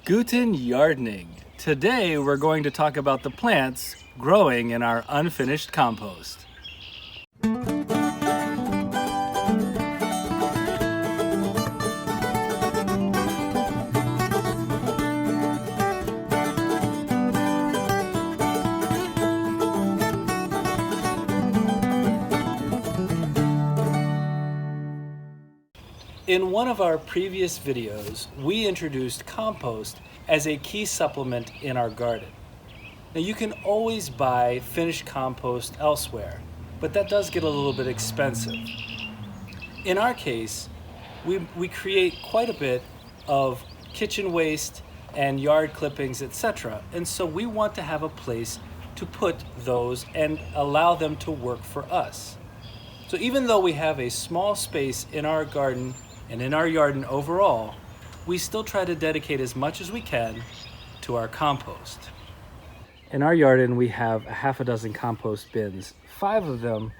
Guten Yardening. Today we're going to talk about the plants growing in our unfinished compost. In one of our previous videos, we introduced compost as a key supplement in our garden. Now you can always buy finished compost elsewhere, but that does get a little bit expensive. In our case, we create quite a bit of kitchen waste and yard clippings, etc. And so we want to have a place to put those and allow them to work for us. So even though we have a small space in our garden and in our yarden overall, we still try to dedicate as much as we can to our compost. In our yarden, we have a half a dozen compost bins. 5 of them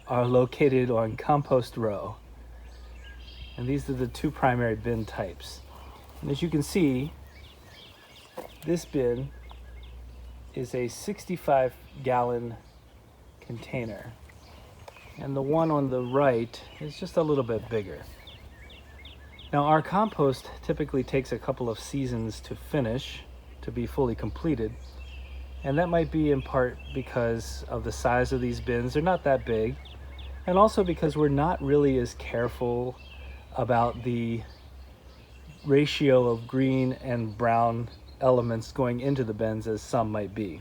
are located on compost row. And these are the 2 primary bin types. And as you can see, this bin is a 65-gallon container. And the one on the right is just a little bit bigger. Now our compost typically takes a couple of seasons to finish, to be fully completed. And that might be in part because of the size of these bins. They're not that big. And also because we're not really as careful about the ratio of green and brown elements going into the bins as some might be.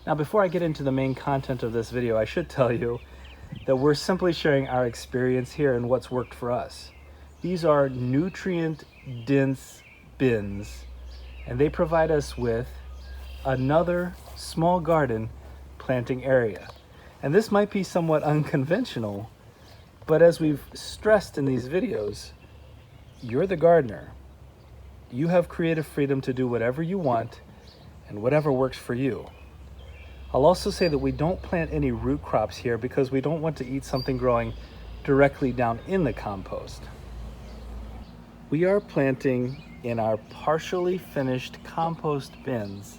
Now before I get into the main content of this video, I should tell you that we're simply sharing our experience here and what's worked for us. These are nutrient-dense bins, and they provide us with another small garden planting area. And this might be somewhat unconventional, but as we've stressed in these videos, you're the gardener. You have creative freedom to do whatever you want and whatever works for you. I'll also say that we don't plant any root crops here because we don't want to eat something growing directly down in the compost. We are planting in our partially finished compost bins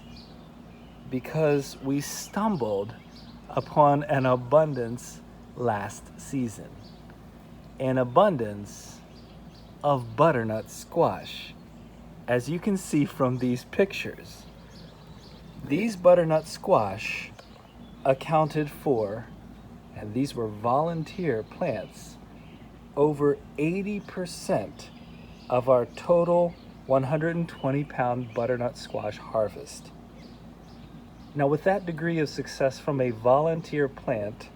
because we stumbled upon an abundance last season. An abundance of butternut squash. As you can see from these pictures, these butternut squash accounted for, and these were volunteer plants, over 80% of our total 120-pound butternut squash harvest. Now with that degree of success from a volunteer plant,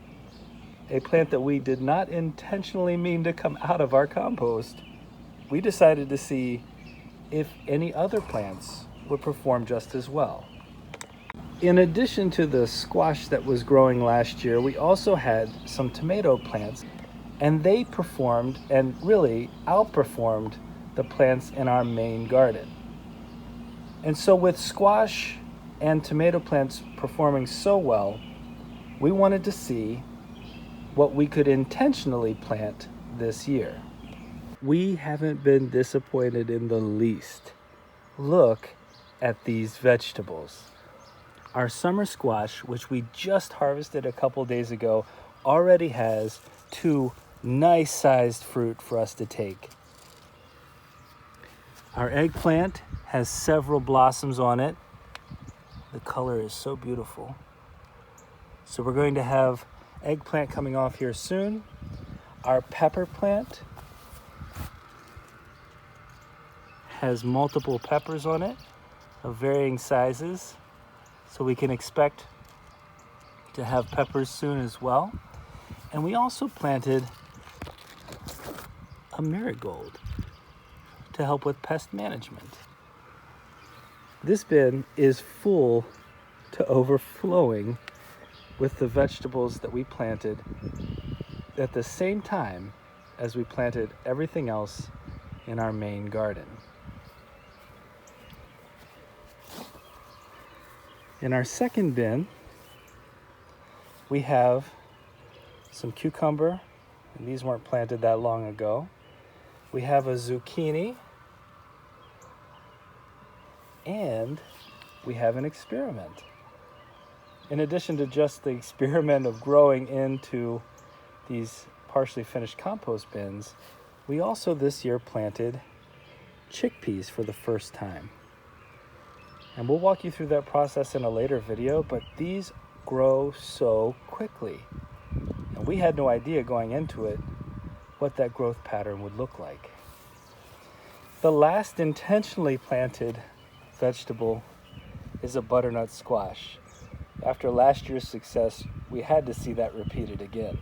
a plant that we did not intentionally mean to come out of our compost, we decided to see if any other plants would perform just as well. In addition to the squash that was growing last year, we also had some tomato plants, and they performed and really outperformed the plants in our main garden. And so with squash and tomato plants performing so well, we wanted to see what we could intentionally plant this year. We haven't been disappointed in the least. Look at these vegetables. Our summer squash, which we just harvested a couple days ago, already has 2 nice-sized fruit for us to take. Our eggplant has several blossoms on it. The color is so beautiful. So we're going to have eggplant coming off here soon. Our pepper plant has multiple peppers on it of varying sizes. So we can expect to have peppers soon as well. And we also planted a marigold to help with pest management. This bin is full to overflowing with the vegetables that we planted at the same time as we planted everything else in our main garden. In our second bin, we have some cucumber, and these weren't planted that long ago. We have a zucchini, And we have an experiment. In addition to just the experiment of growing into these partially finished compost bins, we also this year planted chickpeas for the first time. And we'll walk you through that process in a later video, but these grow so quickly. And we had no idea going into it what that growth pattern would look like. The last intentionally planted vegetable is a butternut squash. After last year's success, we had to see that repeated again.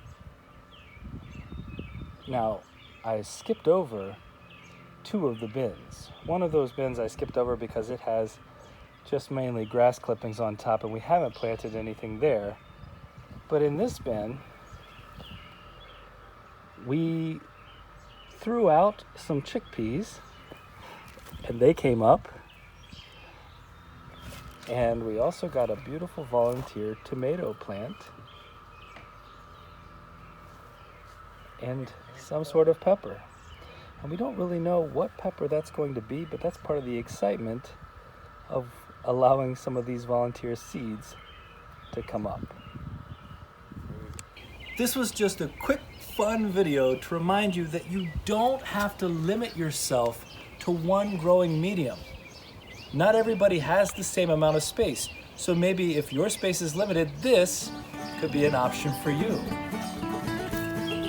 Now, I skipped over 2 of the bins. One of those bins I skipped over because it has just mainly grass clippings on top and we haven't planted anything there. But in this bin, we threw out some chickpeas and they came up. And we also got a beautiful volunteer tomato plant and some sort of pepper. And we don't really know what pepper that's going to be, but that's part of the excitement of allowing some of these volunteer seeds to come up. This was just a quick, fun video to remind you that you don't have to limit yourself to one growing medium. Not everybody has the same amount of space, so maybe if your space is limited, this could be an option for you.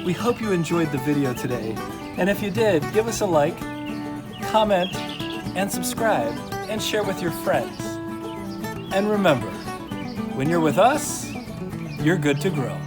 We hope you enjoyed the video today, and if you did, give us a like, comment, and subscribe, and share with your friends. And remember, when you're with us, you're good to grow.